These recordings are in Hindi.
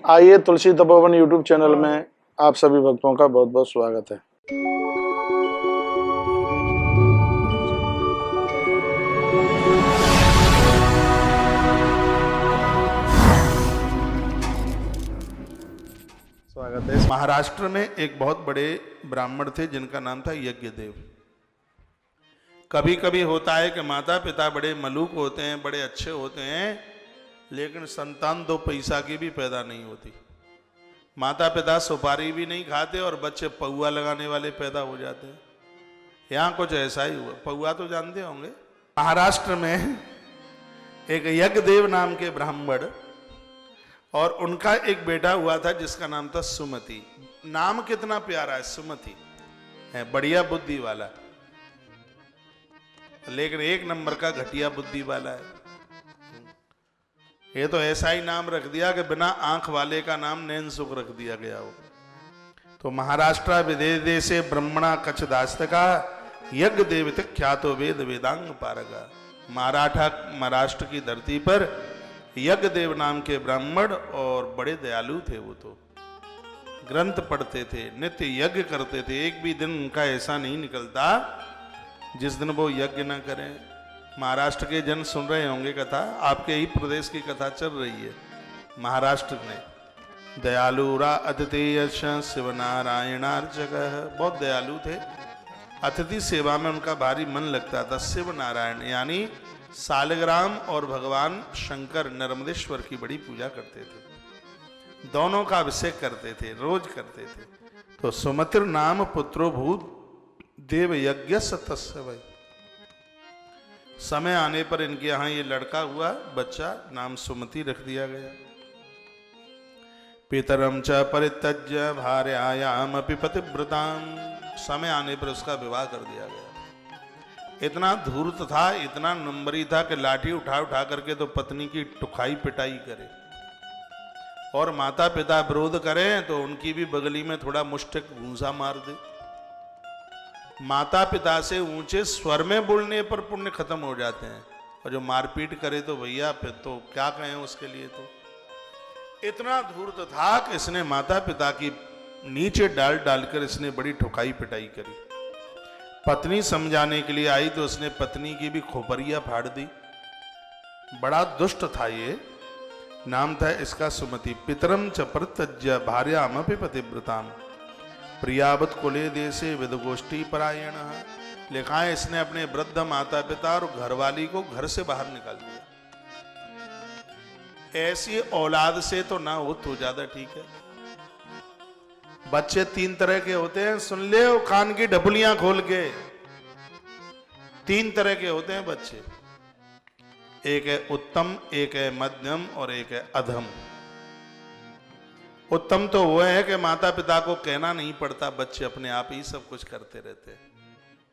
आइए तुलसी तपोवन यूट्यूब चैनल में आप सभी भक्तों का बहुत बहुत स्वागत है। स्वागत है। महाराष्ट्र में एक बहुत बड़े ब्राह्मण थे जिनका नाम था यज्ञदेव। कभी कभी होता है कि माता पिता बड़े मलूक होते हैं, बड़े अच्छे होते हैं, लेकिन संतान 2 पैसा की भी पैदा नहीं होती। माता पिता सुपारी भी नहीं खाते और बच्चे पौआ लगाने वाले पैदा हो जाते हैं। यहाँ कुछ ऐसा ही हुआ। पौआ तो जानते होंगे। महाराष्ट्र में एक यज्ञदेव नाम के ब्राह्मण और उनका एक बेटा हुआ था जिसका नाम था सुमति। नाम कितना प्यारा है, सुमति है, बढ़िया बुद्धि वाला, लेकिन 1 नंबर का घटिया बुद्धि वाला है। ये तो ऐसा ही नाम रख दिया कि बिना आंख वाले का नाम नैन सुख रख दिया गया हो। तो महाराष्ट्र विदेदे से ब्रह्मणा कच्छ दास्त का यज्ञ देवित ख्यातो वेद वेदांग पारगा। महाराष्ट्र की धरती पर यज्ञदेव नाम के ब्राह्मण और बड़े दयालु थे। वो तो ग्रंथ पढ़ते थे, नित्य यज्ञ करते थे। एक भी दिन उनका ऐसा नहीं निकलता जिस दिन वो यज्ञ न करें। महाराष्ट्र के जन सुन रहे होंगे कथा, आपके ही प्रदेश की कथा चल रही है। महाराष्ट्र में दयालुरा अतिथेय शिव नारायणार्चक, बहुत दयालु थे। अतिथि सेवा में उनका भारी मन लगता था। शिव नारायण यानी सालग्राम और भगवान शंकर नर्मदेश्वर की बड़ी पूजा करते थे। दोनों का अभिषेक करते थे, रोज करते थे। तो सुमित्र नाम पुत्रो भूत देव यज्ञ सतस्य भाई। समय आने पर इनके यहां ये लड़का हुआ, बच्चा, नाम सुमति रख दिया गया। पितरम च परित्यज्य भार्यायाम अपि पतिव्रताम, समय आने पर उसका विवाह कर दिया गया। इतना धूर्त था, इतना नंबरी था कि लाठी उठा उठा करके तो पत्नी की टुकाई पिटाई करे, और माता पिता विरोध करें तो उनकी भी बगली में थोड़ा मुष्टिक घूंसा मार दे। माता पिता से ऊंचे स्वर में बोलने पर पुण्य खत्म हो जाते हैं, और जो मारपीट करे तो भैया फिर तो क्या कहें उसके लिए। तो इतना धूर्त था कि इसने माता पिता की नीचे डाल डालकर इसने बड़ी ठुकाई पिटाई करी। पत्नी समझाने के लिए आई तो उसने पत्नी की भी खोपरिया फाड़ दी। बड़ा दुष्ट था ये। नाम था इसका सुमति। पितरम च परित्यज्य भार्यामपि पतिव्रताम प्रियावत कुले देशे विदगोष्ठी परायण। लिखा है इसने अपने वृद्ध माता पिता और घरवाली को घर से बाहर निकाल दिया। ऐसी औलाद से तो ना हो तो ज्यादा ठीक है। बच्चे 3 तरह के होते हैं, सुन ले वो कान की ढपुलियां खोल के। 3 तरह के होते हैं बच्चे। एक है उत्तम, एक है मध्यम और एक है अधम। उत्तम तो वो है कि माता पिता को कहना नहीं पड़ता, बच्चे अपने आप ही सब कुछ करते रहते हैं,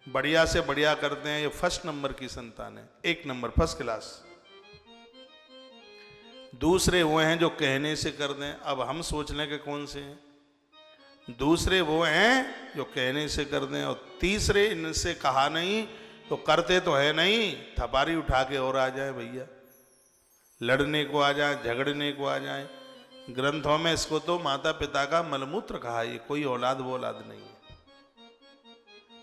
बढ़िया से बढ़िया करते हैं। ये 1st नंबर की संतान है, 1 नंबर, 1st क्लास। दूसरे वो हैं जो कहने से कर दें। अब हम सोच लें कि कौन से हैं। दूसरे वो हैं जो कहने से कर दें, और तीसरे इनसे कहा नहीं तो करते तो है नहीं, थपारी उठा के और आ जाए भैया, लड़ने को आ जाए, झगड़ने को आ जाए। ग्रंथों में इसको तो माता पिता का मलमूत्र कहा। ये कोई औलाद वो औलाद नहीं है।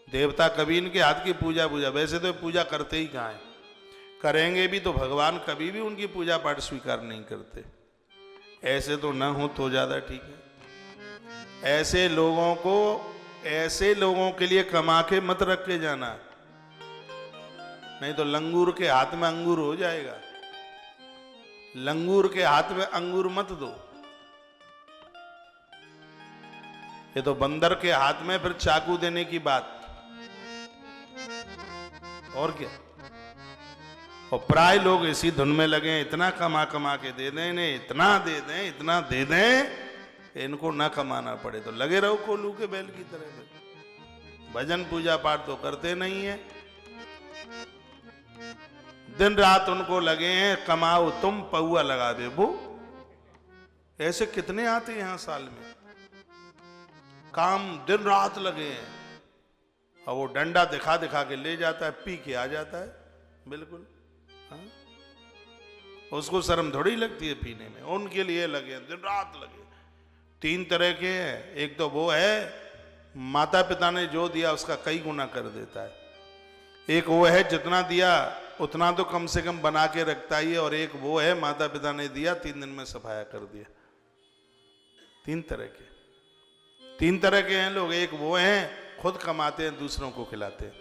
देवता कभी इनके हाथ की पूजा वैसे तो पूजा करते ही कहाँ है, करेंगे भी तो भगवान कभी भी उनकी पूजा पाठ स्वीकार नहीं करते। ऐसे तो न हो तो ज्यादा ठीक है। ऐसे लोगों के लिए कमा के मत रख के जाना, नहीं तो लंगूर के हाथ में अंगूर हो जाएगा। लंगूर के हाथ में अंगूर मत दो। ये तो बंदर के हाथ में फिर चाकू देने की बात, और क्या। और प्राय लोग इसी धुन में लगे, इतना कमा कमा के दे दें इन्हें, इतना दे दें इनको ना कमाना पड़े। तो लगे रहो कोल्हू के बैल की तरह। भजन पूजा पाठ तो करते नहीं है, दिन रात उनको लगे हैं कमाओ तुम पौआ लगा दे वो। ऐसे कितने आते हैं यहां साल में, काम दिन रात लगे हैं, और वो डंडा दिखा दिखा के ले जाता है, पी के आ जाता है। बिल्कुल हाँ? उसको शर्म थोड़ी लगती है पीने में, उनके लिए लगे, दिन रात लगे। 3 तरह के हैं। एक तो वो है माता पिता ने जो दिया उसका कई गुना कर देता है। एक वो है जितना दिया उतना तो कम से कम बना के रखता ही है, और एक वो है माता पिता ने दिया 3 दिन में सफाया कर दिया। 3 तरह के हैं लोग। एक वो हैं खुद कमाते हैं दूसरों को खिलाते हैं,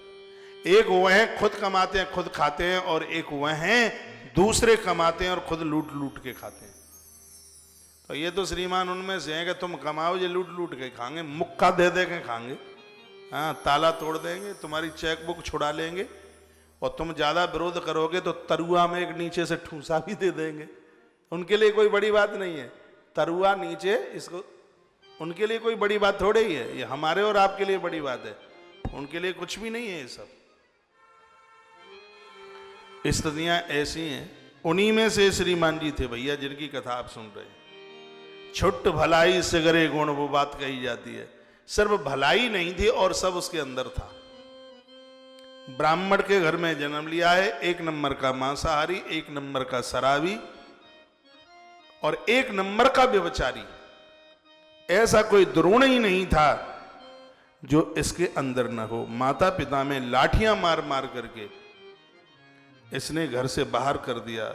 एक वो हैं खुद कमाते हैं खुद खाते हैं, और एक वो हैं दूसरे कमाते हैं और खुद लूट लूट के खाते हैं। तो ये तो श्रीमान उनमें से हैं कि तुम कमाओ, ये लूट लूट के खाएंगे, मुक्का दे दे के खाएंगे। हाँ, ताला तोड़ देंगे, तुम्हारी चेक बुक छुड़ा लेंगे, और तुम ज्यादा विरोध करोगे तो तरुआ में एक नीचे से ठूसा भी दे देंगे। उनके लिए कोई बड़ी बात नहीं है, तरुआ नीचे, इसको उनके लिए कोई बड़ी बात थोड़ी ही है। ये हमारे और आपके लिए बड़ी बात है, उनके लिए कुछ भी नहीं है ये सब। स्थितियां ऐसी हैं। उन्हीं में से श्रीमान जी थे भैया जिनकी कथा आप सुन रहे हैं। छुट्ट भलाई से करे गुण, वो बात कही जाती है। सिर्फ भलाई नहीं थी और सब उसके अंदर था। ब्राह्मण के घर में जन्म लिया है, 1 नंबर का मांसाहारी, 1 नंबर का शराबी और 1 नंबर का व्यभिचारी। ऐसा कोई द्रोण ही नहीं था जो इसके अंदर न हो। माता पिता में लाठियां मार मार करके इसने घर से बाहर कर दिया।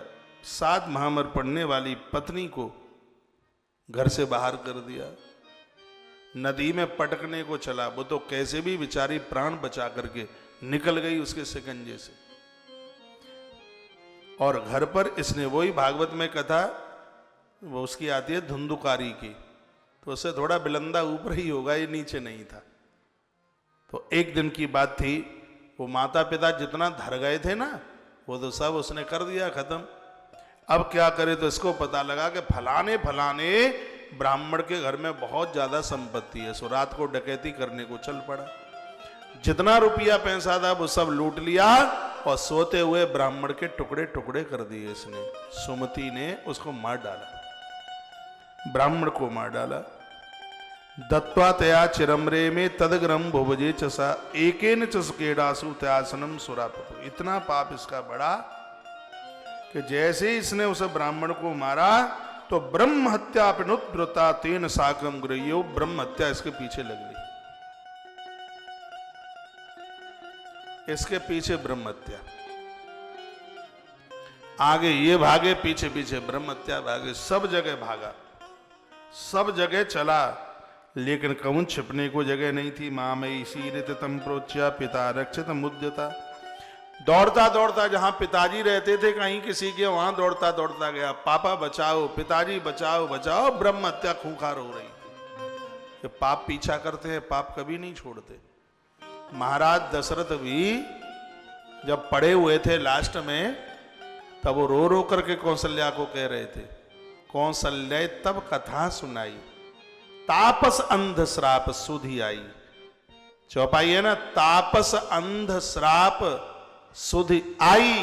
7 महामर पढ़ने वाली पत्नी को घर से बाहर कर दिया। नदी में पटकने को चला, वो तो कैसे भी बेचारी प्राण बचा करके निकल गई उसके शिकंजे से। और घर पर इसने वही भागवत में कथा, वो उसकी आती है धुंधुकारी की, तो उससे थोड़ा बिलंदा ऊपर ही होगा, ये नीचे नहीं था। तो एक दिन की बात थी, वो माता पिता जितना धर गए थे ना, वो तो सब उसने कर दिया खत्म। अब क्या करे, तो इसको पता लगा कि फलाने फलाने ब्राह्मण के घर में बहुत ज्यादा संपत्ति है। सो रात को डकैती करने को चल पड़ा। जितना रुपया पैसा था वो सब लूट लिया और सोते हुए ब्राह्मण के टुकड़े टुकड़े कर दिए इसने। सुमति ने उसको मार डाला, ब्राह्मण को मार डाला। दत्वा तया चिरमरे में तदग्रम भुभजे चसा एकेन चसकेडासु त्यासनम सुरापतु। इतना पाप इसका बढ़ा कि जैसे ही इसने उस ब्राह्मण को मारा तो ब्रह्म हत्या पिनुद्रता तेन साकम गृह्यो। ब्रह्म हत्या इसके पीछे लग ली, इसके पीछे ब्रह्म हत्या। आगे ये भागे, पीछे पीछे ब्रह्म हत्या भागे। सब जगह भागा, सब जगह चला, लेकिन कौन छिपने को जगह नहीं थी। मामयी शीरित तम प्रोच्या पिता रक्षित मुद्यता। दौड़ता दौड़ता जहां पिताजी रहते थे कहीं किसी के, वहां दौड़ता दौड़ता गया। पापा बचाओ, पिताजी बचाओ बचाओ। ब्रह्म हत्या खूंखार हो रही थी। ये पाप पीछा करते हैं, पाप कभी नहीं छोड़ते। महाराज दशरथ भी जब पड़े हुए थे लास्ट में, तब वो रो रो करके कौशल्या को कह रहे थे, कौशल्य तब कथा सुनाई, तापस अंध श्राप सुधि आई। चौपाई है ना, तापस अंध श्राप सुधि आई,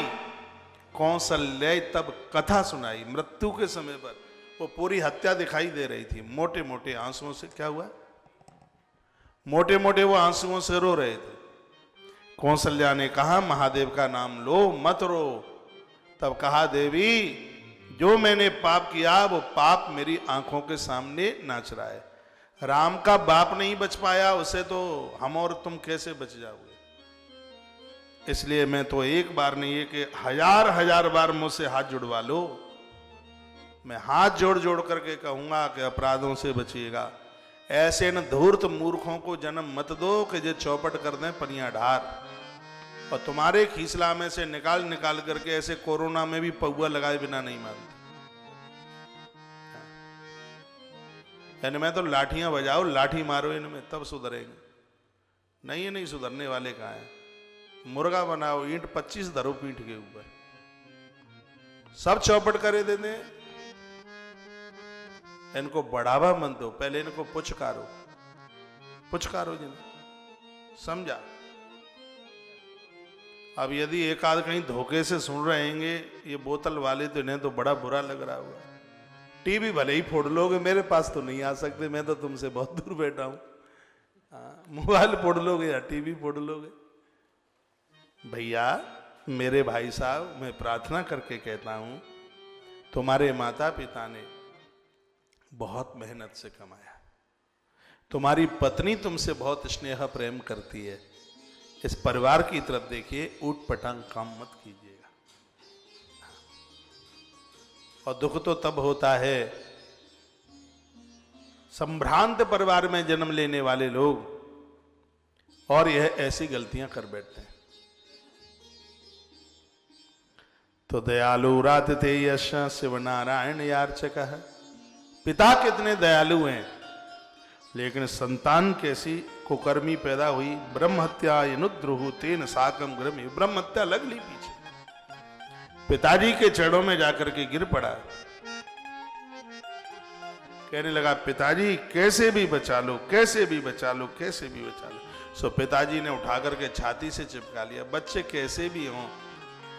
कौशल्य तब कथा सुनाई। मृत्यु के समय पर वो पूरी हत्या दिखाई दे रही थी। मोटे मोटे आंसुओं से, क्या हुआ, मोटे मोटे वो आंसुओं से रो रहे थे। कौशल्या ने कहा महादेव का नाम लो, मत रो। तब कहा देवी जो मैंने पाप किया वो पाप मेरी आंखों के सामने नाच रहा है। राम का बाप नहीं बच पाया, उसे तो हम और तुम कैसे बच जाओगे। इसलिए मैं तो एक बार नहीं है कि 1000 बार मुझसे हाथ जुड़वा लो। मैं हाथ जोड़ जोड़ करके कहूंगा कि अपराधों से बचिएगा। ऐसे न धूर्त मूर्खों को जन्म मत दो कि जो चौपट कर दें पनिया ढार। और तुम्हारे खीसला में से निकाल निकाल करके ऐसे कोरोना में भी पौआ लगाए बिना नहीं मानते। इनमें तो लाठियां बजाओ, लाठी मारो इनमें, तब सुधरेंगे। नहीं, ये नहीं सुधरने वाले कहाँ हैं। मुर्गा बनाओ, ईंट 25 धरो पीठ के ऊपर, सब चौपट करे देते हैं। इनको बढ़ावा मत दो, पहले इनको पुचकारो, पुचकारो जिन्हें, समझा। अब यदि एक आध कहीं धोखे से सुन रहेंगे ये बोतल वाले, तो इन्हें तो बड़ा बुरा लग रहा होगा। टीवी भले ही फोड़ लोगे, मेरे पास तो नहीं आ सकते, मैं तो तुमसे बहुत दूर बैठा हूं। मोबाइल फोड़ लोगे या टीवी फोड़ लोगे। भैया, मेरे भाई साहब, मैं प्रार्थना करके कहता हूं, तुम्हारे माता पिता ने बहुत मेहनत से कमाया, तुम्हारी पत्नी तुमसे बहुत स्नेह प्रेम करती है, इस परिवार की तरफ देखिए, ऊट पटांग काम मत कीजिएगा। और दुख तो तब होता है संभ्रांत परिवार में जन्म लेने वाले लोग, और यह ऐसी गलतियां कर बैठते हैं। तो दयालु राधते यश शिव नारायण यार्चक है। पिता कितने दयालु हैं, लेकिन संतान कैसी कुकर्मी पैदा हुई। ब्रह्म हत्या यनुद्रुहु तेन साकम ग्रमी, ब्रह्म हत्या लग ली पीछे, पिताजी के चरणों में जाकर के गिर पड़ा, कहने लगा पिताजी कैसे भी बचा लो, कैसे भी बचा लो, कैसे भी बचा लो। सो पिताजी ने उठा करके छाती से चिपका लिया। बच्चे कैसे भी हों,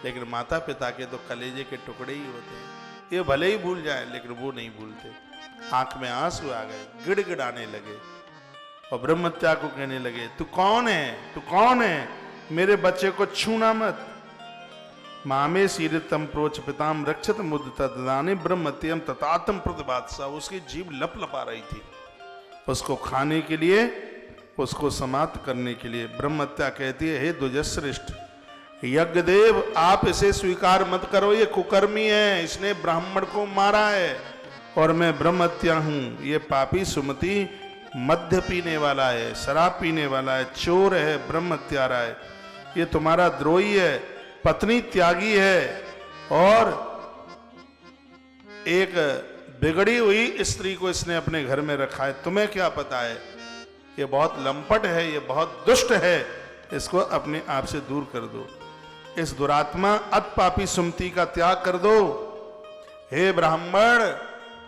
लेकिन माता पिता के तो कलेजे के टुकड़े ही होते हैं। ये भले ही भूल जाए, लेकिन वो नहीं भूलते। आंख में आंसू आ गए, गिड़गिड़ाने लगे और ब्रह्मत्या को कहने लगे तू कौन है, तू कौन है, मेरे बच्चे को छूना मत। मामे सीरतम प्रोच पिताम रक्षत मुद तदाने ब्रह्मत्यम ततातम प्रतिबादसा। उसकी जीभ लप लपा रही थी, उसको खाने के लिए, उसको समाप्त करने के लिए। ब्रह्मत्या कहती है हे द्विजश्रेष्ठ यज्ञदेव, आप इसे स्वीकार मत करो, ये कुकर्मी है, इसने ब्राह्मण को मारा है और मैं ब्रह्मत्या हूं। ये पापी सुमति मद्य पीने वाला है, शराब पीने वाला है, चोर है, ब्रह्मत्यारा है, ये तुम्हारा द्रोही है, पत्नी त्यागी है और एक बिगड़ी हुई स्त्री को इसने अपने घर में रखा है। तुम्हें क्या पता है, ये बहुत लंपट है, ये बहुत दुष्ट है, इसको अपने आप से दूर कर दो। इस दुरात्मा अत पापी सुमति का त्याग कर दो। हे ब्राह्मण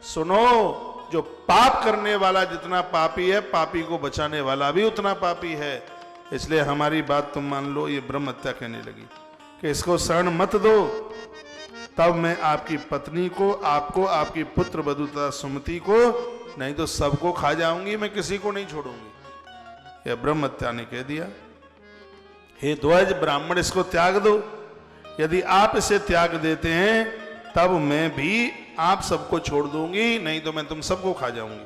सुनो, जो पाप करने वाला जितना पापी है, पापी को बचाने वाला भी उतना पापी है, इसलिए हमारी बात तुम मान लो। ये ब्रह्मत्या कहने लगी कि इसको शरण मत दो, तब मैं आपकी पत्नी को, आपको, आपकी पुत्र वधू तथा सुमति को, नहीं तो सबको खा जाऊंगी, मैं किसी को नहीं छोड़ूंगी। यह ब्रह्मत्या ने कह दिया हे ध्वज ब्राह्मण, इसको त्याग दो। यदि आप इसे त्याग देते हैं तब मैं भी आप सबको छोड़ दूंगी, नहीं तो मैं तुम सबको खा जाऊंगी।